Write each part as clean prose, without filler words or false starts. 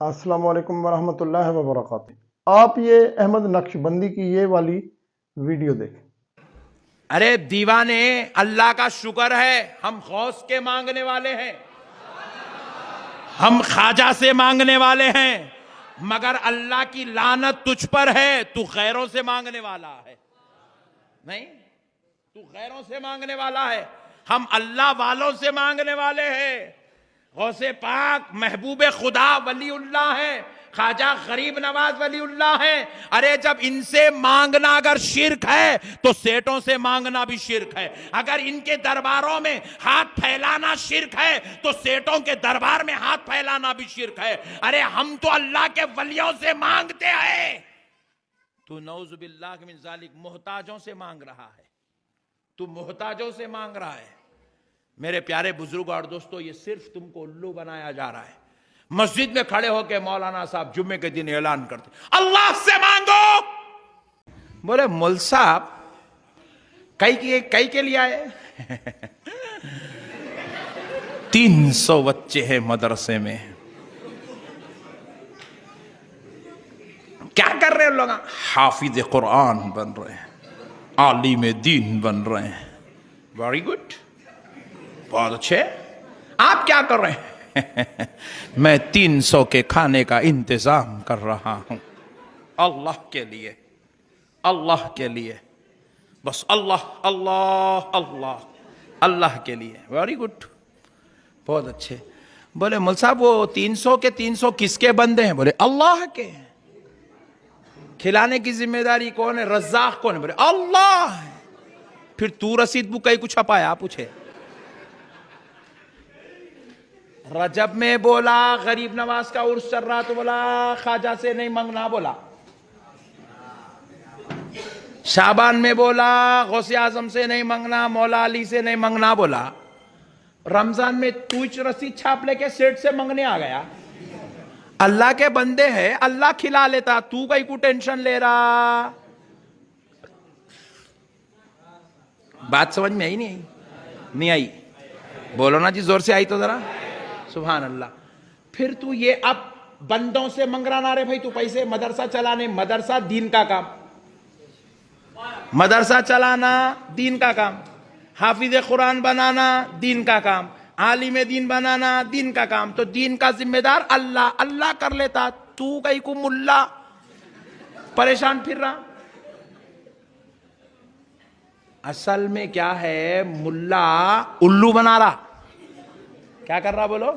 अस्सलाम वालेकुम वरहमतुल्लाहि वबरकातुहू। आप ये अहमद नक्शबंदी की ये वाली वीडियो देखें। अरे दीवाने, अल्लाह का शुक्र है हम गौस के मांगने वाले हैं, हम ख्वाजा से मांगने वाले हैं, मगर अल्लाह की लानत तुझ पर है, तू गैरों से मांगने वाला है। नहीं, तू गैरों से मांगने वाला है, हम अल्लाह वालों से मांगने वाले हैं। गौसे पाक महबूब खुदा वलीउल्लाह है, ख्वाजा गरीब नवाज वलीउल्लाह है। अरे जब इनसे मांगना अगर शिर्क है तो सेठों से मांगना भी शिर्क है। अगर इनके दरबारों में हाथ फैलाना शिर्क है तो सेठों के दरबार में हाथ फैलाना भी शिर्क है। अरे हम तो अल्लाह के वलियों से मांगते हैं, तू नऊजुबिल्लाह मिन जालिक मोहताजों से मांग रहा है, तू मोहताजों से मांग रहा है। मेरे प्यारे बुजुर्ग और दोस्तों, ये सिर्फ तुमको उल्लू बनाया जा रहा है। मस्जिद में खड़े होकर मौलाना साहब जुम्मे के दिन ऐलान करते, अल्लाह से मांगो। बोले मौल साहब कई के लिए आए? 300 बच्चे हैं मदरसे में, क्या कर रहे हैं लोग? हाफिज कुरान बन रहे हैं, आलिम दीन बन रहे हैं। वेरी गुड, बहुत अच्छे। आप क्या कर रहे हैं? मैं 300 के खाने का इंतजाम कर रहा हूं, अल्लाह के लिए, अल्लाह के लिए, बस अल्लाह अल्लाह अल्लाह अल्लाह के लिए। वेरी गुड, बहुत अच्छे। बोले मौल साहब वो 300 के 300 किसके बंदे हैं? बोले अल्लाह के। खिलाने की जिम्मेदारी कौन है? रज़्ज़ाक़ कौन है? बोले अल्लाह है। फिर तू रसीद बुक कहीं कुछ छपाया? पूछे। रजब में बोला गरीब नवाज का उर्स चल रहा तो बोला ख्वाजा से नहीं मांगना, बोला। शाबान में बोला गौसे आजम से नहीं मांगना, मौला अली से नहीं मांगना, बोला। रमजान में तू रसीद छाप लेके सेठ से मांगने आ गया। अल्लाह के बंदे हैं, अल्लाह खिला लेता, तू कहीं को टेंशन ले रहा? बात समझ में आई नहीं आई? बोलो ना जी, जोर से आई तो जरा। सुभान अल्लाह। फिर तू ये अब बंदों से मंग रहा ना रे भाई, तू पैसे मदरसा चलाने, मदरसा दीन का काम, मदरसा चलाना दीन का काम, हाफिज कुरान बनाना दीन का काम, आलिम दीन बनाना दीन का काम। तो दीन का जिम्मेदार अल्लाह, अल्लाह कर लेता, तू कहीं को मुल्ला परेशान फिर रहा। असल में क्या है, मुल्ला उल्लू बना रहा। क्या कर रहा? बोलो,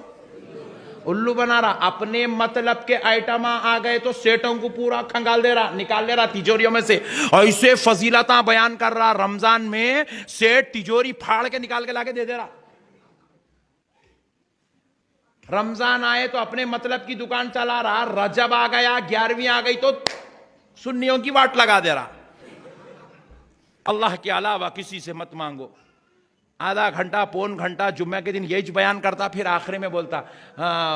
उल्लू बना रहा। अपने मतलब के आइटम आ गए तो सेठों को पूरा खंगाल दे रहा, निकाल ले रहा तिजोरियों में से। ऐसे फजीलता बयान कर रहा, रमजान में सेठ तिजोरी फाड़ के निकाल के लाके दे रहा। रमजान आए तो अपने मतलब की दुकान चला रहा, रजब आ गया, 11वीं आ गई तो सुन्नियों की वाट लगा दे रहा। अल्लाह के अलावा किसी से मत मांगो। आधा घंटा पौन घंटा जुम्मे के दिन यही बयान करता, फिर आखिरी में बोलता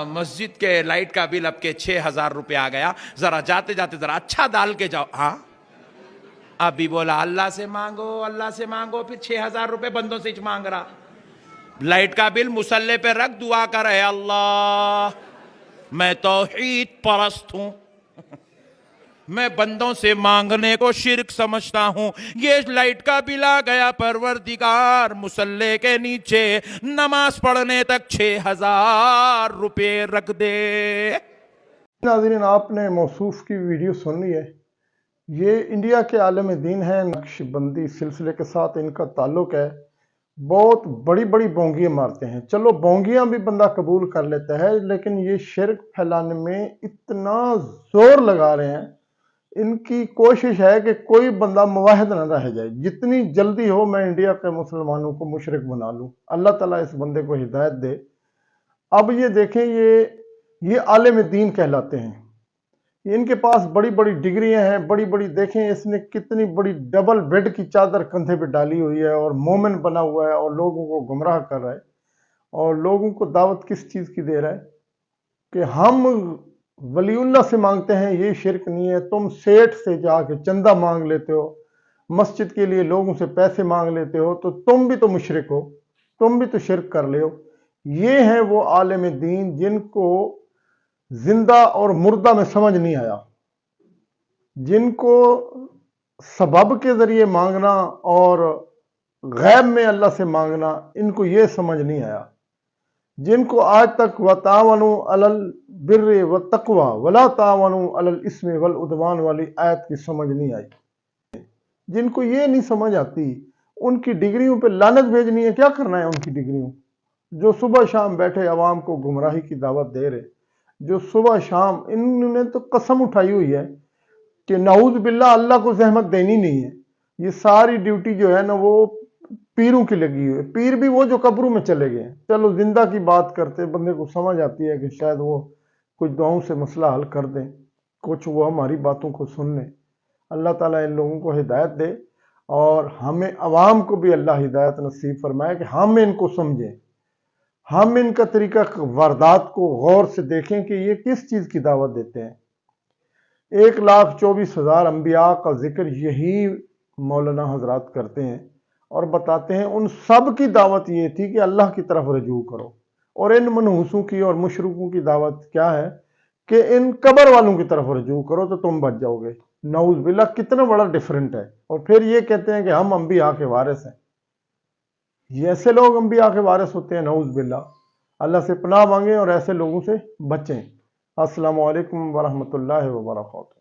मस्जिद के लाइट का बिल अब के 6,000 रुपये आ गया, जरा जाते जाते जरा अच्छा डाल के जाओ। हाँ, अभी बोला अल्लाह से मांगो, अल्लाह से मांगो, फिर 6,000 रुपये बंदों से मांग रहा। लाइट का बिल मुसल्ले पे रख, दुआ कर, है अल्लाह मैं तौहीद परस्त हूं, मैं बंदों से मांगने को शिर्क समझता हूं। ये लाइट का बिल आ गया, परवरदिगार मुसल्ले के नीचे नमाज पढ़ने तक 6,000 रुपये रख दे। नाज़रीन, आपने मौसूफ की वीडियो सुन ली है। ये इंडिया के आलम दीन है, नक्शबंदी सिलसिले के साथ इनका ताल्लुक है। बहुत बड़ी बड़ी बोंगियाँ मारते हैं। चलो बोंगियाँ भी बंदा कबूल कर लेता है, लेकिन ये शिर्क फैलाने में इतना जोर लगा रहे हैं। इनकी कोशिश है कि कोई बंदा मुवाहिद न रह जाए। जितनी जल्दी हो मैं इंडिया के मुसलमानों को मुशरिक बना लूं। अल्लाह ताला इस बंदे को हिदायत दे। अब ये देखें, ये आलिम दीन कहलाते हैं। इनके पास बड़ी बड़ी डिग्रियां हैं, बड़ी बड़ी। देखें इसने कितनी बड़ी डबल बेड की चादर कंधे पे डाली हुई है और मोमिन बना हुआ है और लोगों को गुमराह कर रहा है। और लोगों को दावत किस चीज़ की दे रहा है कि हम वलीउल्लाह से मांगते हैं, ये शिरक नहीं है। तुम सेठ से जाके चंदा मांग लेते हो, मस्जिद के लिए लोगों से पैसे मांग लेते हो, तो तुम भी तो मुशरिक हो, तुम भी तो शिरक कर ले हो। ये हैं वो आलिम दीन जिनको زندہ اور مردہ میں سمجھ نہیں آیا، جن کو سبب کے ذریعے مانگنا اور غیب میں اللہ سے مانگنا، ان کو یہ سمجھ نہیں آیا، جن کو آج تک وَتَعَاوَنُوا عَلَى الْبِرِّ وَالتَّقْوَىٰ وَلَا تَعَاوَنُوا عَلَى الْإِثْمِ وَالْعُدْوَانِ والی آیت کی سمجھ نہیں آئی، جن کو یہ نہیں سمجھ آتی، ان کی ڈگریوں پہ لعنت بھیجنی ہے، کیا کرنا ہے ان کی ڈگریوں؟ جو صبح شام بیٹھے عوام کو گمراہی کی دعوت دے رہے، جو صبح شام، انہوں نے تو قسم اٹھائی ہوئی ہے کہ نعوذ باللہ اللہ کو زحمت دینی نہیں ہے، یہ ساری ڈیوٹی جو ہے نا وہ پیروں کی لگی ہوئی ہے، پیر بھی وہ جو قبروں میں چلے گئے ہیں۔ چلو زندہ کی بات کرتے، بندے کو سمجھ آتی ہے کہ شاید وہ کچھ دعاؤں سے مسئلہ حل کر دیں، کچھ وہ ہماری باتوں کو سن لیں۔ اللہ تعالیٰ ان لوگوں کو ہدایت دے، اور ہمیں عوام کو بھی اللہ ہدایت نصیب فرمائے کہ ہم ان کو سمجھیں، ہم ان کا طریقہ واردات کو غور سے دیکھیں کہ یہ کس چیز کی دعوت دیتے ہیں۔ 1,24,000 انبیاء کا ذکر یہی مولانا حضرات کرتے ہیں اور بتاتے ہیں ان سب کی دعوت یہ تھی کہ اللہ کی طرف رجوع کرو، اور ان منحوسوں کی اور مشرکوں کی دعوت کیا ہے کہ ان قبر والوں کی طرف رجوع کرو تو تم بچ جاؤ گے۔ نعوذ باللہ، کتنا بڑا ڈیفرنٹ ہے، اور پھر یہ کہتے ہیں کہ ہم انبیاء کے وارث ہیں۔ یہ ایسے لوگ انبیاء کے وارث ہوتے ہیں، نعوذ باللہ۔ اللہ سے پناہ مانگیں اور ایسے لوگوں سے بچیں۔ السلام علیکم ورحمۃ اللہ وبرکاتہ۔